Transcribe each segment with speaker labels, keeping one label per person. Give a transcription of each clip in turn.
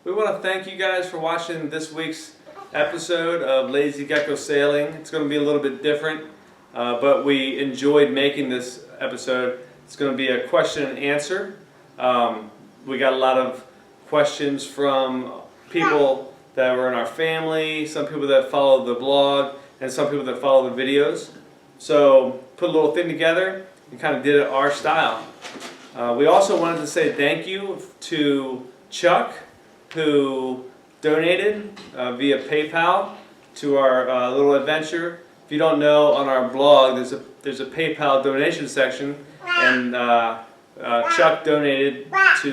Speaker 1: we want to thank you guys for watching this week's episode of Lazy Gecko Sailing. It's going to be a little bit different, but we enjoyed making this episode. It's going to be a question and answer. We got a lot of questions from people that were in our family, some people that follow the blog, and some people that follow the videos. So put a little thing together and kind of did it our style. We also wanted to say thank you to Chuck, who donated via PayPal to our little adventure. If you don't know, on our blog there's a PayPal donation section, and Chuck donated to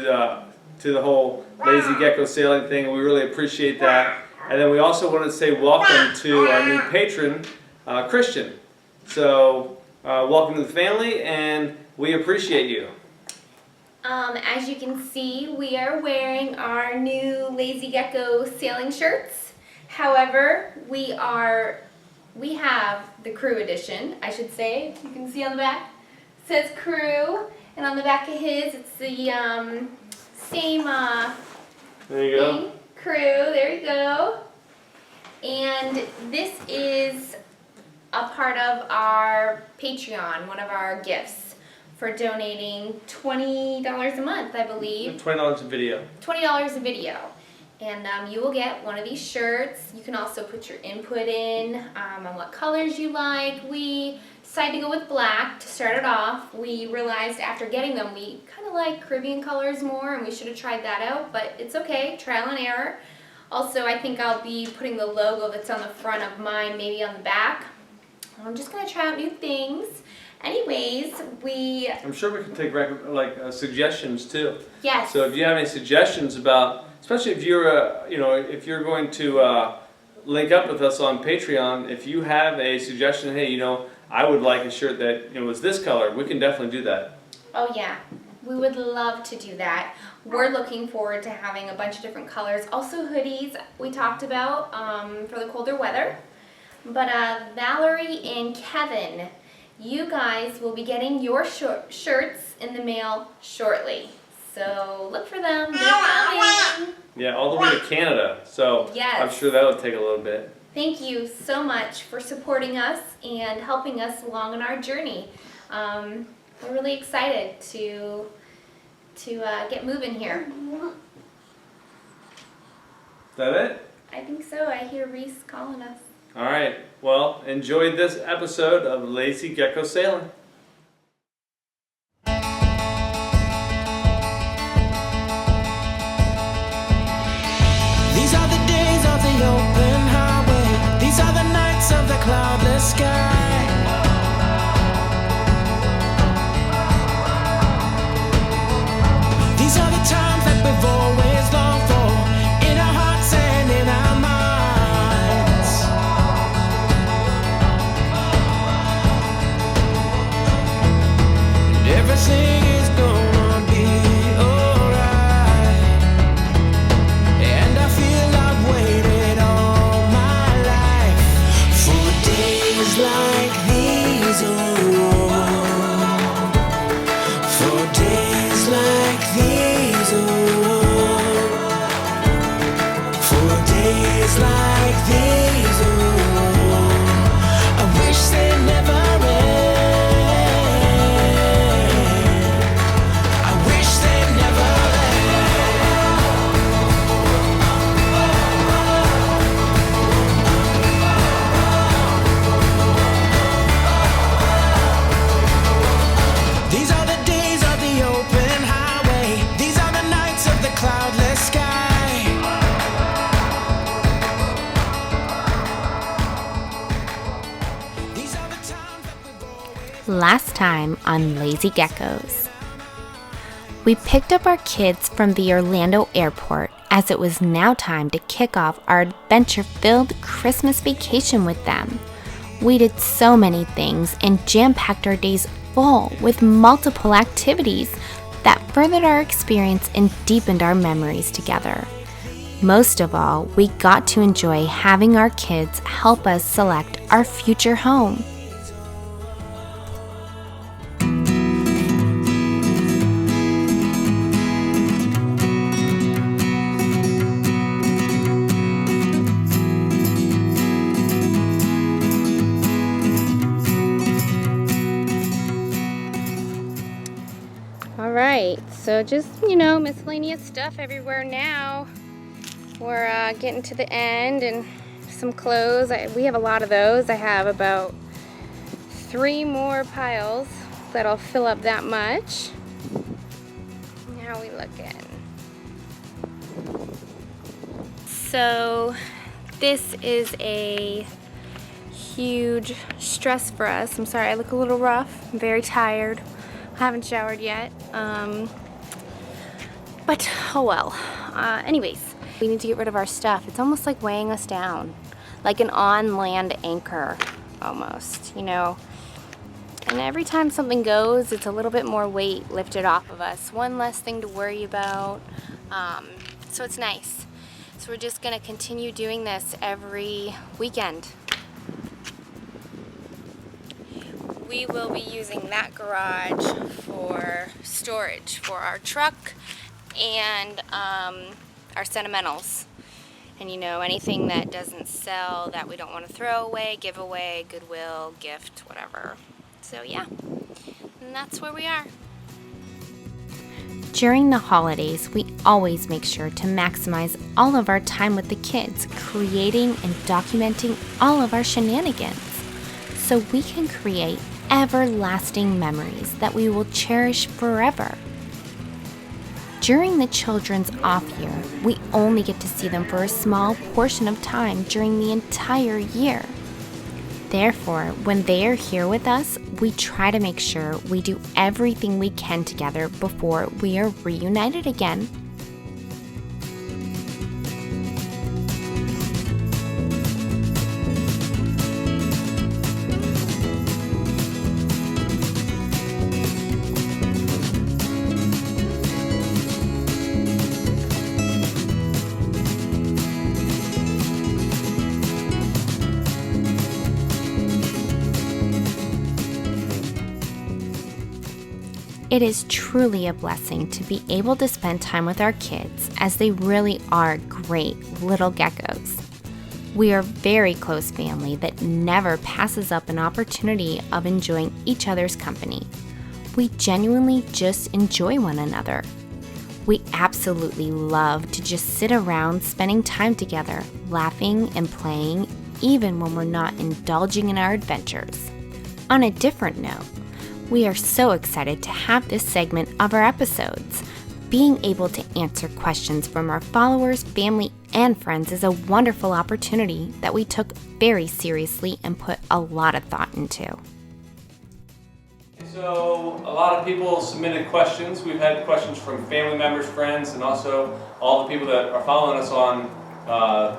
Speaker 1: the whole Lazy Gecko Sailing thing. We really appreciate that. And then we also wanted to say welcome to our new patron, Christian. So welcome to the family, and we appreciate you.
Speaker 2: As you can see, we are wearing our new Lazy Gecko sailing shirts. However, we have the crew edition, I should say. You can see on the back, it says crew, and on the back of his, it's the same
Speaker 1: there you go.
Speaker 2: thing, crew, there you go. And this is a part of our Patreon, one of our gifts, for donating $20 a month, I believe.
Speaker 1: $20 a video.
Speaker 2: $20 a video. And you will get one of these shirts. You can also put your input in on what colors you like. We decided to go with black to start it off. We realized after getting them, we kind of like Caribbean colors more, and we should have tried that out, but it's okay, trial and error. Also, I think I'll be putting the logo that's on the front of mine maybe on the back. I'm just going to try out new things. Anyways, I'm
Speaker 1: sure we can take suggestions too.
Speaker 2: Yes.
Speaker 1: So if you have any suggestions about, especially if you're if you're going to link up with us on Patreon, if you have a suggestion, hey, I would like a shirt that was this color, we can definitely do that.
Speaker 2: Oh yeah, we would love to do that. We're looking forward to having a bunch of different colors. Also hoodies we talked about for the colder weather. But Valerie and Kevin, you guys will be getting your shirts in the mail shortly. So look for them. They're coming.
Speaker 1: Yeah, all the way to Canada. So
Speaker 2: yes.
Speaker 1: I'm sure that would take a little bit.
Speaker 2: Thank you so much for supporting us and helping us along on our journey. We're really excited to get moving here.
Speaker 1: Is that it?
Speaker 2: I think so. I hear Reese calling us.
Speaker 1: All right. Well, enjoy this episode of Lazy Gecko Sailing.
Speaker 3: These are the days of the open highway. These are the nights of the cloudless sky. These are the times that we've always longed for, in our hearts and in our minds. Everything is gonna be alright, and I feel I've waited all my life for days like these, for days like these, for days like these, I wish they never end.
Speaker 4: Last time on Lazy Geckos. We picked up our kids from the Orlando airport as it was now time to kick off our adventure-filled Christmas vacation with them. We did so many things and jam-packed our days full with multiple activities that furthered our experience and deepened our memories together. Most of all, we got to enjoy having our kids help us select our future home. So just, you know, miscellaneous stuff everywhere now. We're getting to the end, and some clothes. We have a lot of those. I have about 3 more piles that'll fill up that much. How we looking? So this is a huge stress for us. I'm sorry I look a little rough. I'm very tired. I haven't showered yet. But oh well. Anyways, we need to get rid of our stuff. It's almost like weighing us down, like an on-land anchor almost, you know. And every time something goes, it's a little bit more weight lifted off of us. One less thing to worry about. So it's nice. So we're just gonna continue doing this every weekend. We will be using that garage for storage for our truck and our sentimentals. And you know, anything that doesn't sell that we don't want to throw away, give away, goodwill, gift, whatever. So yeah, and that's where we are. During the holidays, we always make sure to maximize all of our time with the kids, creating and documenting all of our shenanigans, so we can create everlasting memories that we will cherish forever. During the children's off year, we only get to see them for a small portion of time during the entire year. Therefore, when they are here with us, we try to make sure we do everything we can together before we are reunited again. It is truly a blessing to be able to spend time with our kids, as they really are great little geckos. We are very close family that never passes up an opportunity of enjoying each other's company. We genuinely just enjoy one another. We absolutely love to just sit around spending time together, laughing and playing, even when we're not indulging in our adventures. On a different note, we are so excited to have this segment of our episodes. Being able to answer questions from our followers, family, and friends is a wonderful opportunity that we took very seriously and put a lot of thought into.
Speaker 1: So a lot of people submitted questions. We've had questions from family members, friends, and also all the people that are following us on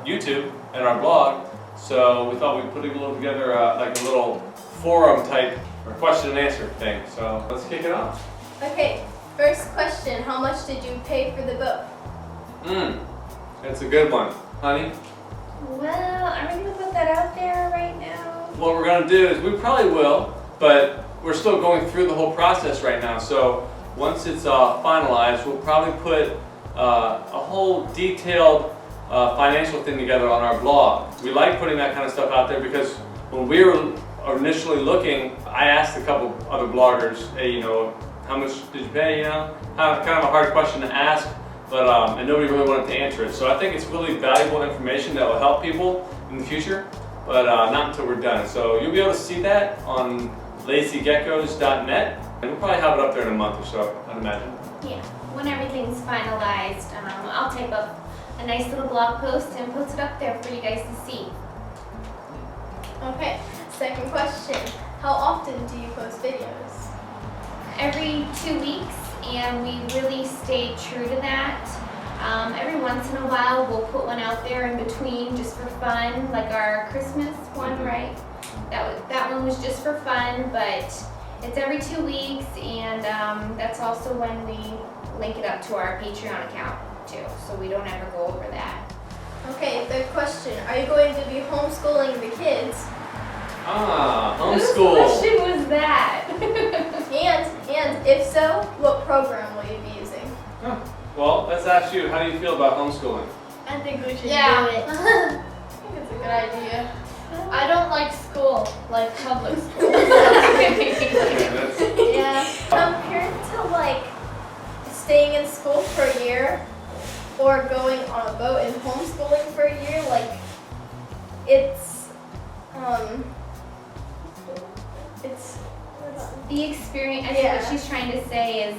Speaker 1: YouTube and our blog. So we thought we'd put together like a little forum type or question and answer thing. So let's kick it off.
Speaker 5: Okay, first question. How much did you pay for the boat?
Speaker 1: That's a good one. Honey?
Speaker 5: Well, are we going to put that out there right now?
Speaker 1: What we're going to do is, we probably will, but we're still going through the whole process right now. So once it's finalized, we'll probably put a whole detailed financial thing together on our blog. We like putting that kind of stuff out there because when we were initially looking, I asked a couple other bloggers, hey, you know, how much did you pay, you know? Kind of a hard question to ask, but and nobody really wanted to answer it. So I think it's really valuable information that will help people in the future, but not until we're done. So you'll be able to see that on lazygeckos.net, and we'll probably have it up there in a month or so, I'd imagine.
Speaker 2: Yeah, when everything's finalized, I'll type up a nice little blog post and post it up there for you guys to see.
Speaker 5: Okay, second question. How often do you post videos?
Speaker 2: Every 2 weeks, and we really stay true to that. Every once in a while, we'll put one out there in between just for fun, like our Christmas one, right? That one was just for fun, but it's every 2 weeks, and that's also when we link it up to our Patreon account too, so we don't ever go over that.
Speaker 5: Okay, third question. Are you going to be homeschooling the kids?
Speaker 1: Homeschool.
Speaker 2: Whose question was that?
Speaker 5: And if so, what program will you be using?
Speaker 1: Well, let's ask you, how do you feel about homeschooling?
Speaker 5: I think we should do it.
Speaker 6: Yeah.
Speaker 5: I think it's a good idea.
Speaker 6: I don't like school, like public school.
Speaker 1: That's-
Speaker 5: Yeah. Compared to like staying in school for a year or going on a boat and homeschooling for a year, like it's
Speaker 2: The experience, I think
Speaker 5: Yeah.
Speaker 2: what she's trying to say is,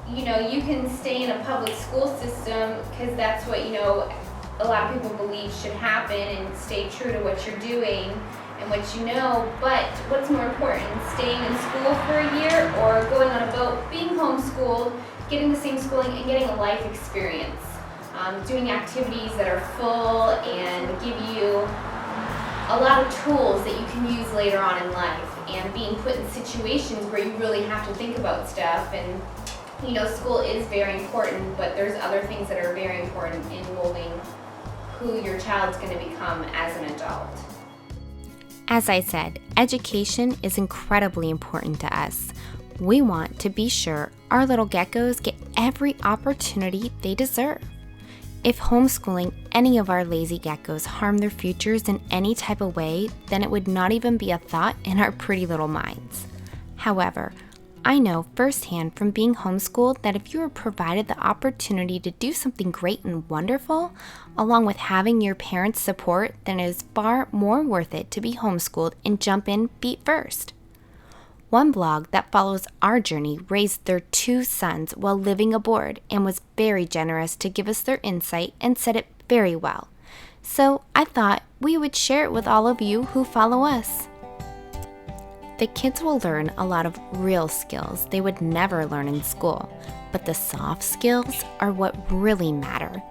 Speaker 2: you know, you can stay in a public school system because that's what, you know, a lot of people believe should happen and stay true to what you're doing and what you know, but what's more important, staying in school for a year or going on a boat, being homeschooled, getting the same schooling and getting a life experience, doing activities that are full and give you a lot of tools that you can use later on in life, and being put in situations where you really have to think about stuff. And you know, school is very important, but there's other things that are very important in molding who your child's going to become as an adult.
Speaker 4: As I said, education is incredibly important to us. We want to be sure our little geckos get every opportunity they deserve. If homeschooling any of our lazy geckos harm their futures in any type of way, then it would not even be a thought in our pretty little minds. However, I know firsthand from being homeschooled that if you are provided the opportunity to do something great and wonderful, along with having your parents' support, then it is far more worth it to be homeschooled and jump in feet first. One blog that follows our journey raised their 2 sons while living aboard and was very generous to give us their insight and said it very well. So I thought we would share it with all of you who follow us. The kids will learn a lot of real skills they would never learn in school, but the soft skills are what really matter.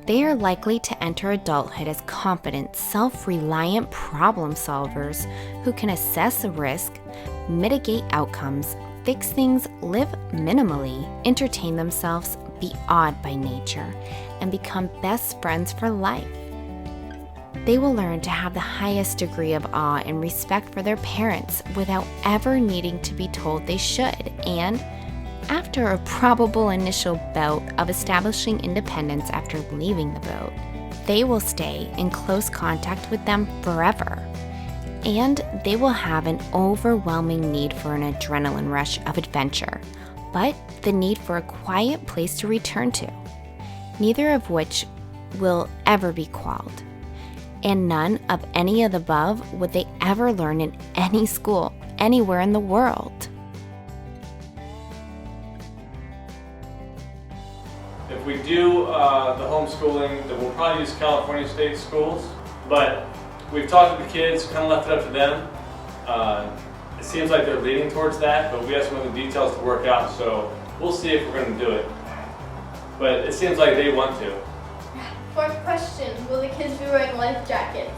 Speaker 4: They are likely to enter adulthood as confident, self-reliant problem solvers who can assess a risk, mitigate outcomes, fix things, live minimally, entertain themselves, be awed by nature, and become best friends for life. They will learn to have the highest degree of awe and respect for their parents without ever needing to be told they should, and after a probable initial bout of establishing independence after leaving the boat, they will stay in close contact with them forever. And they will have an overwhelming need for an adrenaline rush of adventure, but the need for a quiet place to return to, neither of which will ever be quelled. And none of any of the above would they ever learn in any school, anywhere in the world.
Speaker 1: If we do the homeschooling, then we'll probably use California state schools, but we've talked to the kids, kind of left it up to them. It seems like they're leaning towards that, but we have some other details to work out, so we'll see if we're going to do it. But it seems like they want to.
Speaker 5: 4th question, will the kids be wearing life jackets?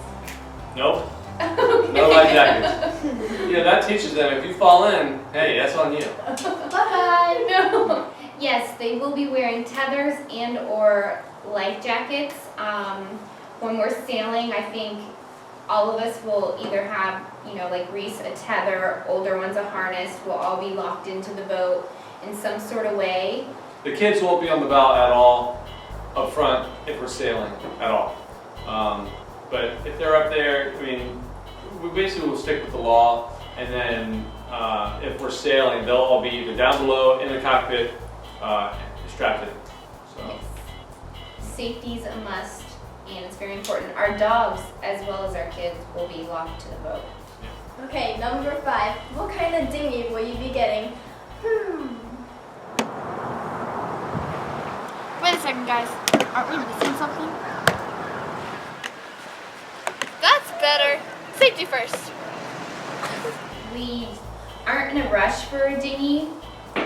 Speaker 1: Nope. No life jackets. Yeah, that teaches them if you fall in, hey, that's on you.
Speaker 2: Bye-bye. No. Yes, they will be wearing tethers and or life jackets. When we're sailing, I think all of us will either have, you know, like Reese, a tether, older ones a harness. We'll all be locked into the boat in some sort of way.
Speaker 1: The kids won't be on the bow at all up front if we're sailing at all. But if they're up there, I mean, we basically will stick with the law, and then if we're sailing, they'll all be either down below in the cockpit, strapped in. So.
Speaker 2: Yes. Safety's a must, and it's very important. Our dogs, as well as our kids, will be locked to the boat.
Speaker 5: Okay, number 5, what kind of dinghy will you be getting?
Speaker 6: Wait a second, guys. Aren't we missing something? That's better. Safety first.
Speaker 2: We aren't in a rush for a dinghy,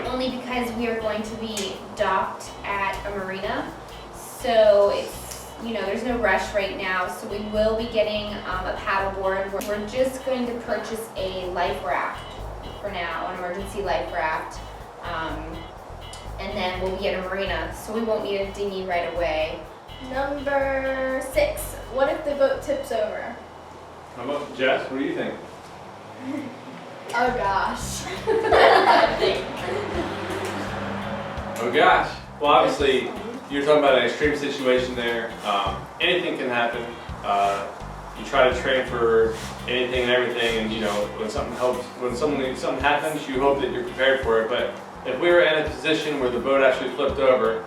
Speaker 2: only because we are going to be docked at a marina. So it's, you know, there's no rush right now. So we will be getting a paddleboard. We're just going to purchase a life raft for now, an emergency life raft. And then we'll be at a marina, so we won't need a dinghy right away.
Speaker 5: Number 6, what if the boat tips over?
Speaker 1: How about Jess? What do you think?
Speaker 5: Oh gosh.
Speaker 1: Oh gosh. Well, obviously, you're talking about an extreme situation there. Anything can happen. You try to train for anything and everything, and you know when something happens, you hope that you're prepared for it. But if we were in a position where the boat actually flipped over,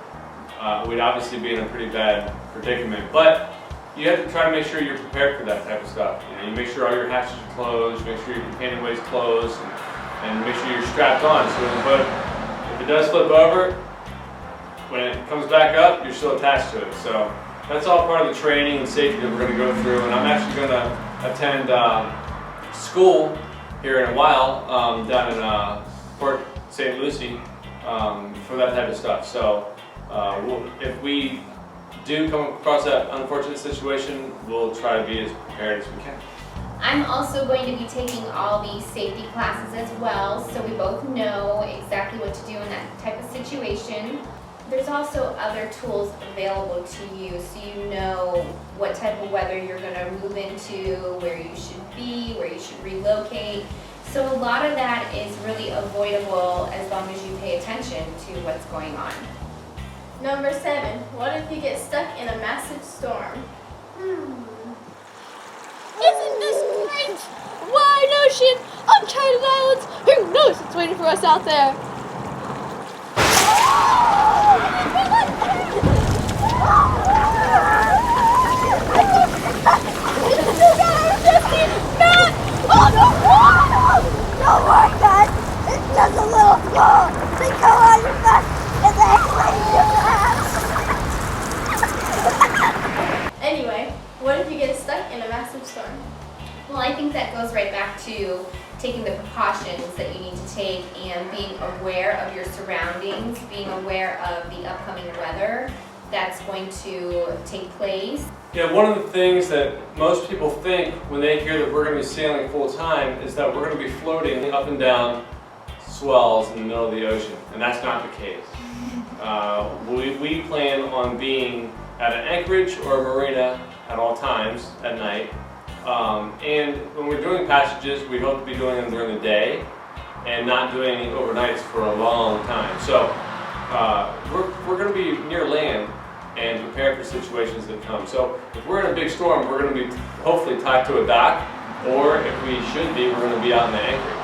Speaker 1: we'd obviously be in a pretty bad predicament. But you have to try to make sure you're prepared for that type of stuff. You know, you make sure all your hatches are closed, make sure your companionway's closed, and make sure you're strapped on. So when the boat, if it does flip over, when it comes back up, you're still attached to it. So that's all part of the training and safety that we're going to go through. And I'm actually going to attend school here in a while down in Port St. Lucie for that type of stuff. So if we do come across that unfortunate situation, we'll try to be as prepared as we can.
Speaker 2: I'm also going to be taking all these safety classes as well, so we both know exactly what to do in that type of situation. There's also other tools available to you, so you know what type of weather you're going to move into, where you should be, where you should relocate. So a lot of that is really avoidable as long as you pay attention to what's going on.
Speaker 5: Number 7, what if you get stuck in a massive storm?
Speaker 6: Isn't this great? Wide ocean, uncharted islands. Who knows what's waiting for us out there?
Speaker 7: Don't worry, guys. It's just a little floor. They go on your back and they explain your ass.
Speaker 5: Anyway, what if you get stuck in a massive storm?
Speaker 2: Well, I think that goes right back to taking the precautions that you need to take and being aware of your surroundings, being aware of the upcoming weather that's going to take place.
Speaker 1: Yeah, one of the things that most people think when they hear that we're going to be sailing full time is that we're going to be floating up and down swells in the middle of the ocean, and that's not the case. We plan on being at an anchorage or a marina at all times at night. And when we're doing passages, we hope to be doing them during the day and not doing any overnights for a long time. So we're going to be near land and prepared for situations that come. So if we're in a big storm, we're going to be hopefully tied to a dock, or if we should be, we're going to be out in the anchorage.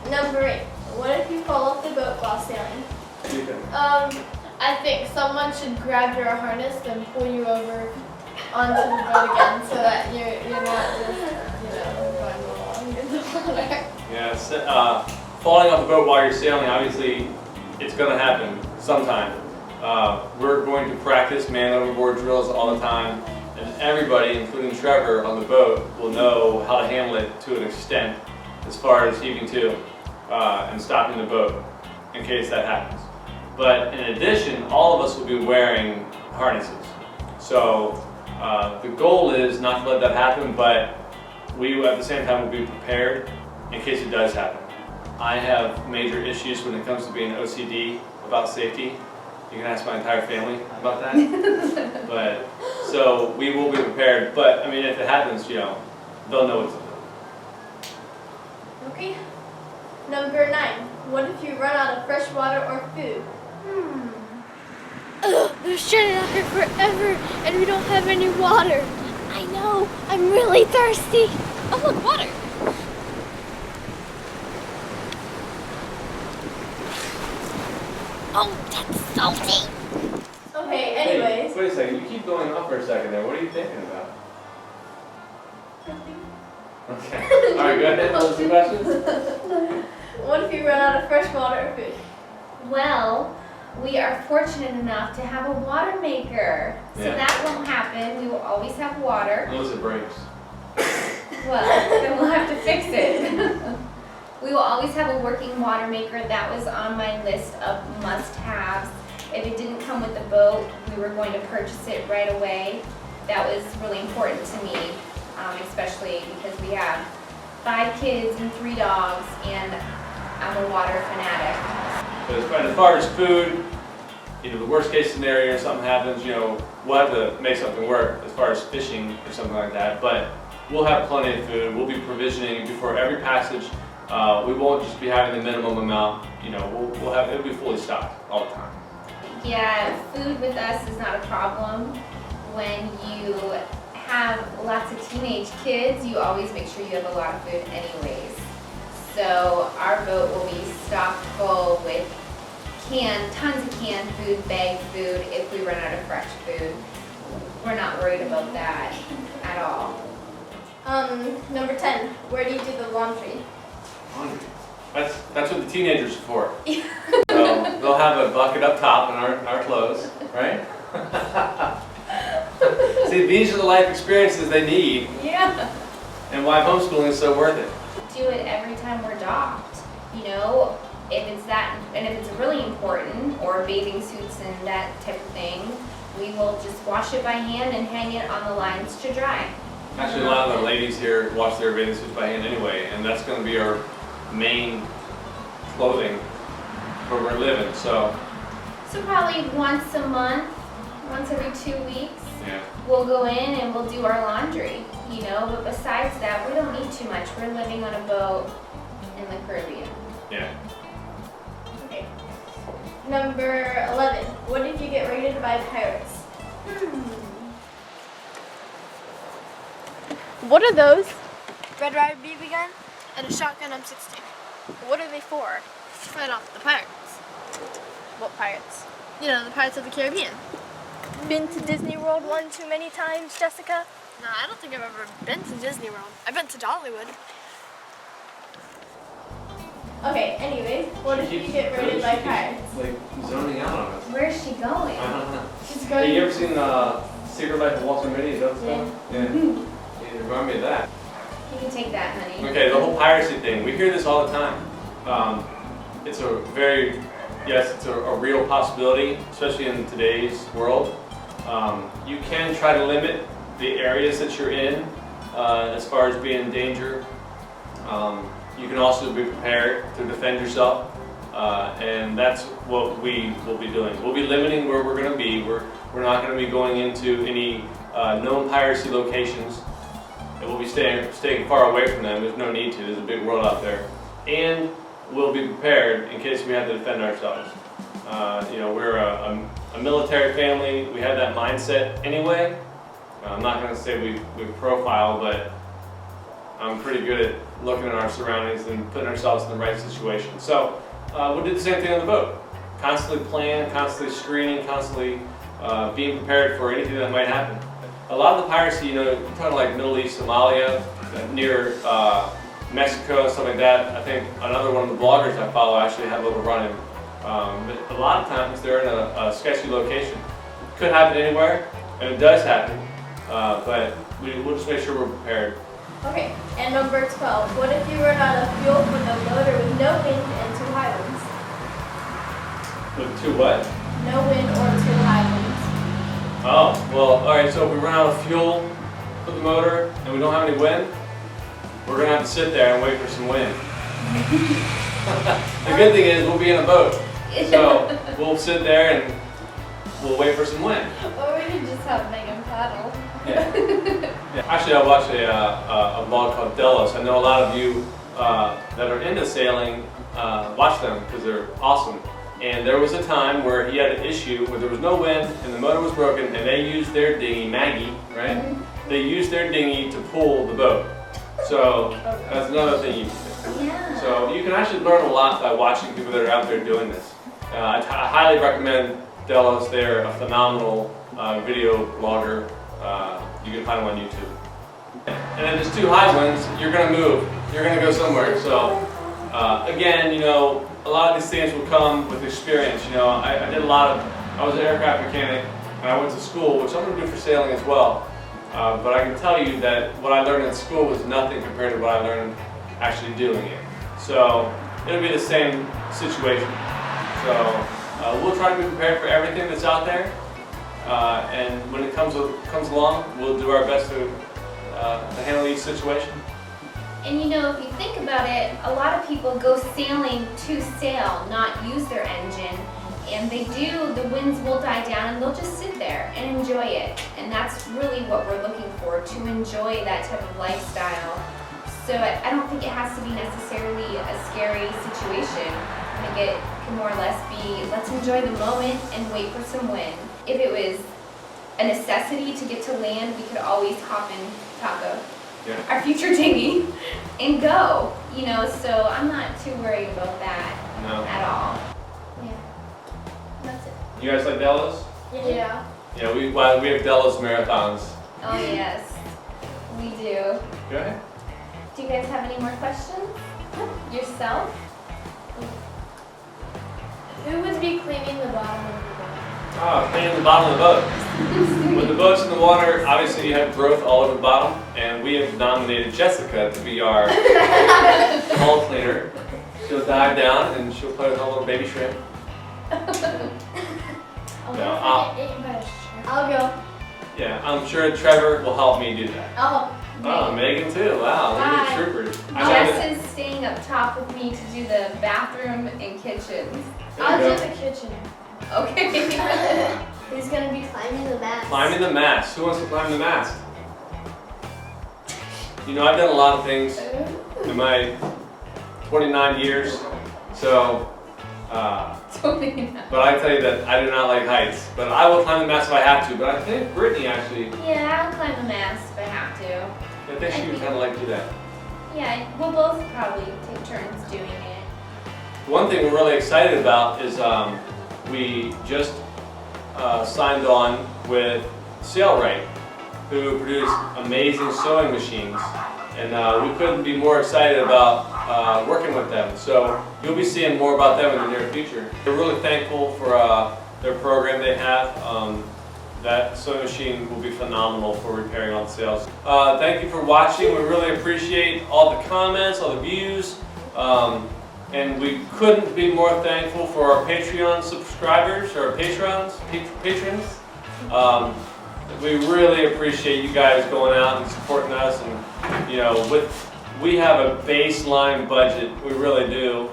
Speaker 5: Number 8, what if you fall off the boat while sailing?
Speaker 6: I think someone should grab your harness and pull you over onto the boat again so that you're not just, going along in the water.
Speaker 1: Yeah, falling off the boat while you're sailing, obviously, it's going to happen sometime. We're going to practice man overboard drills all the time, and everybody, including Trevor on the boat, will know how to handle it to an extent as far as heaving to and stopping the boat in case that happens. But in addition, all of us will be wearing harnesses. So the goal is not to let that happen, but we at the same time will be prepared in case it does happen. I have major issues when it comes to being OCD about safety. You can ask my entire family about that. But so we will be prepared. But I mean, if it happens, they'll know what to do.
Speaker 5: Okay. Number 9, what if you run out of fresh water or food?
Speaker 6: Ugh, we're stranded out here forever and we don't have any water. I know, I'm really thirsty. Oh look, water. Oh, that's salty.
Speaker 5: Okay, anyways.
Speaker 1: Hey, wait a second. You keep going off for a second there. What are you thinking about? Okay. All right, go ahead. Those two questions.
Speaker 5: What if you run out of fresh water or food?
Speaker 2: Well, we are fortunate enough to have a water maker, so
Speaker 1: Yeah.
Speaker 2: that won't happen. We will always have water.
Speaker 1: Unless it breaks.
Speaker 2: Well, then we'll have to fix it. We will always have a working water maker. That was on my list of must-haves. If it didn't come with the boat, we were going to purchase it right away. That was really important to me, especially because we have 5 kids and 3 dogs, and I'm a water fanatic.
Speaker 1: But as far as food, the worst case scenario, something happens, we'll have to make something work as far as fishing or something like that. But we'll have plenty of food. We'll be provisioning before every passage. We won't just be having the minimum amount. It'll be fully stocked all the time.
Speaker 2: Yeah, food with us is not a problem. When you have lots of teenage kids, you always make sure you have a lot of food anyways. So our boat will be stocked full with tons of canned food, bagged food, if we run out of fresh food. We're not worried about that at all.
Speaker 5: Number 10, where do you do the laundry?
Speaker 1: Laundry. That's what the teenagers are for. So they'll have a bucket up top in our clothes, right? See, these are the life experiences they need,
Speaker 2: Yeah.
Speaker 1: and why homeschooling is so worth it.
Speaker 2: Do it every time we're docked. You know, if it's that, and if it's really important, or bathing suits and that type of thing, we will just wash it by hand and hang it on the lines to dry.
Speaker 1: Actually, a lot of the ladies here wash their bathing suits by hand anyway, and that's going to be our main clothing where we're living. So
Speaker 2: Probably once a month, once every 2 weeks,
Speaker 1: yeah.
Speaker 2: we'll go in and we'll do our laundry, you know, but besides that, we don't need too much. We're living on a boat in the Caribbean.
Speaker 1: Yeah.
Speaker 5: Okay. Number 11, what did you get raided by pirates? What are those?
Speaker 6: Red Ryder BB gun and a shotgun M16.
Speaker 5: What are they for?
Speaker 6: Fight off the pirates.
Speaker 5: What pirates?
Speaker 6: You know, the Pirates of the Caribbean.
Speaker 5: Been to Disney World one too many times, Jessica?
Speaker 6: No, I don't think I've ever been to Disney World. I've been to Dollywood.
Speaker 5: Okay, anyways, what if you get raided by pirates?
Speaker 1: Like zoning out on us.
Speaker 2: Where's she going?
Speaker 1: I don't know.
Speaker 5: She's
Speaker 1: Hey,
Speaker 5: going.
Speaker 1: you ever seen Secret Life of Walter Mitty? Is that stuff? Yeah. You remind me of that.
Speaker 2: You can take that, honey.
Speaker 1: Okay, the whole piracy thing. We hear this all the time. It's a very, yes, it's a real possibility, especially in today's world. You can try to limit the areas that you're in as far as being in danger. You can also be prepared to defend yourself, and that's what we will be doing. We'll be limiting where we're going to be. We're not going to be going into any known piracy locations. And we'll be staying far away from them. There's no need to. There's a big world out there. And we'll be prepared in case we have to defend ourselves. You know, we're a military family. We have that mindset anyway. I'm not going to say we profile, but I'm pretty good at looking at our surroundings and putting ourselves in the right situation. So we'll do the same thing on the boat. Constantly plan, constantly screening, constantly being prepared for anything that might happen. A lot of the piracy, you know, you're talking like Middle East, Somalia, near Mexico, stuff like that. I think another one of the bloggers I follow actually had a little run-in. But a lot of times they're in a sketchy location. Could happen anywhere, and it does happen, but we'll just make sure we're prepared.
Speaker 5: Okay, and number 12, what if you run out of fuel for the motor with no wind and too high winds?
Speaker 1: With two what?
Speaker 5: No wind or too high winds.
Speaker 1: Oh, well, all right, so if we run out of fuel for the motor and we don't have any wind, we're going to have to sit there and wait for some wind. The good thing is we'll be in a boat, so we'll sit there and we'll wait for some wind.
Speaker 6: Or we could just have Megan paddle.
Speaker 1: Yeah. Actually, I watched a blog called Delos. I know a lot of you that are into sailing watch them because they're awesome. And there was a time where he had an issue where there was no wind and the motor was broken, and they used their dinghy, Maggie, right?
Speaker 2: Mm-hmm.
Speaker 1: They used their dinghy to pull the boat. So that's another thing you can do.
Speaker 2: Yeah.
Speaker 1: So you can actually learn a lot by watching people that are out there doing this. I highly recommend Delos. They're a phenomenal video blogger. You can find them on YouTube. And if it's too high winds, you're going to move. You're going to go somewhere. So again, you know, a lot of these things will come with experience. You know, I was an aircraft mechanic, and I went to school, which I'm going to do for sailing as well. But I can tell you that what I learned in school was nothing compared to what I learned actually doing it. So it'll be the same situation. So we'll try to be prepared for everything that's out there. And when it comes along, we'll do our best to handle each situation.
Speaker 2: And you know, if you think about it, a lot of people go sailing to sail, not use their engine. And they do, the winds will die down and they'll just sit there and enjoy it. And that's really what we're looking for, to enjoy that type of lifestyle. So I don't think it has to be necessarily a scary situation. I think it can more or less be, let's enjoy the moment and wait for some wind. If it was a necessity to get to land, we could always hop in Taco.
Speaker 1: Yeah.
Speaker 2: our future dinghy and go. You know, so I'm not too worried about that
Speaker 1: No.
Speaker 2: at all.
Speaker 5: That's it.
Speaker 1: You guys like Delos?
Speaker 5: Yeah.
Speaker 1: Yeah, we have Delos marathons.
Speaker 2: Oh yes, we do.
Speaker 1: Okay.
Speaker 2: Do you guys have any more questions? Yourself?
Speaker 6: Who would be cleaning the bottom of the boat?
Speaker 1: Oh, cleaning the bottom of the boat. When the boat's in the water, obviously you have growth all over the bottom, and we have nominated Jessica to be our hull cleaner. She'll dive down and she'll play with a little baby shrimp.
Speaker 5: I'll go.
Speaker 1: Yeah, I'm sure Trevor will help me do that.
Speaker 5: I'll
Speaker 1: Oh, Megan too. Wow, look at troopers. I know that-
Speaker 2: Jess is staying up top with me to do the bathroom and kitchens.
Speaker 1: There
Speaker 6: I'll
Speaker 1: you
Speaker 6: do
Speaker 1: go.
Speaker 6: the kitchen.
Speaker 2: Okay.
Speaker 5: Who's gonna be climbing the mast?
Speaker 1: Climbing the mast. Who wants to climb the mast? You know, I've done a lot of things in my 29 years, so, but I tell you that I do not like heights. But I will climb the mast if I have to. But I think Brittany actually,
Speaker 2: Yeah, I'll climb the mast if I have to.
Speaker 1: I think she would kind of like to do that.
Speaker 2: Yeah, we'll both probably take turns doing it.
Speaker 1: One thing we're really excited about is we just signed on with Sailrite, who produce amazing sewing machines. And we couldn't be more excited about working with them. So you'll be seeing more about them in the near future. We're really thankful for their program they have. That sewing machine will be phenomenal for repairing all the sails. Thank you for watching. We really appreciate all the comments, all the views. And we couldn't be more thankful for our Patreon subscribers, or patrons. We really appreciate you guys going out and supporting us, and you know, we have a baseline budget, we really do.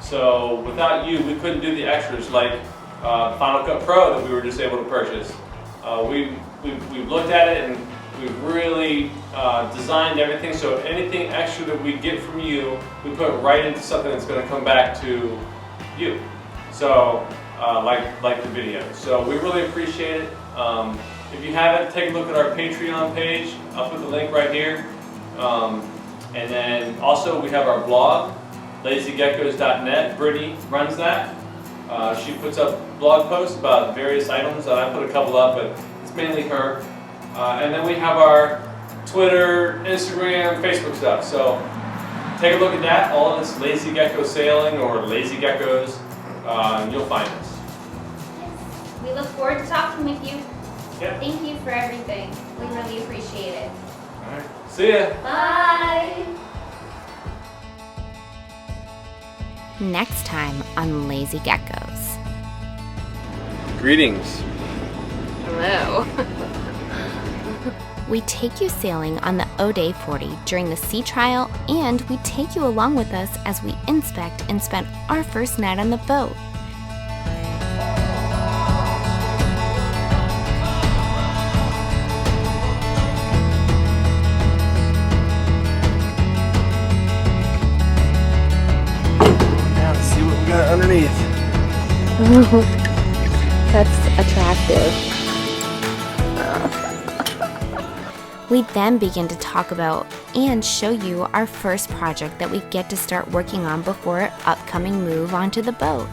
Speaker 1: So without you, we couldn't do the extras like Final Cut Pro that we were just able to purchase. We've looked at it and we've really designed everything, so anything extra that we get from you, we put right into something that's going to come back to you. So like the video. So we really appreciate it. If you haven't, take a look at our Patreon page. I'll put the link right here. And then also we have our blog, lazygeckos.net. Brittany runs that. She puts up blog posts about various items. I put a couple up, but it's mainly her. And then we have our Twitter, Instagram, Facebook stuff. So take a look at that. All of it's Lazy Gecko Sailing or Lazy Geckos, and you'll find us.
Speaker 2: We look forward to talking with you.
Speaker 1: Yeah.
Speaker 2: Thank you for everything. We really appreciate it.
Speaker 1: All right. See ya.
Speaker 2: Bye.
Speaker 4: Next time on Lazy Geckos.
Speaker 1: Greetings.
Speaker 4: Hello. We take you sailing on the O'Day 40 during the sea trial, and we take you along with us as we inspect and spend our first night on the boat.
Speaker 8: Now let's see what we got underneath.
Speaker 4: That's attractive. We then begin to talk about and show you our first project that we get to start working on before our upcoming move onto the boat.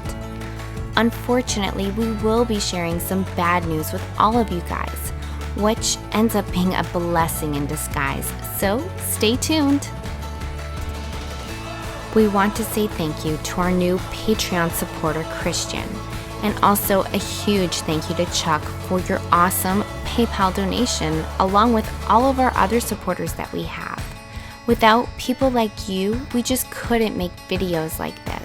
Speaker 4: Unfortunately, we will be sharing some bad news with all of you guys, which ends up being a blessing in disguise, so stay tuned. We want to say thank you to our new Patreon supporter, Christian, and also a huge thank you to Chuck for your awesome PayPal donation, along with all of our other supporters that we have. Without people like you, we just couldn't make videos like this.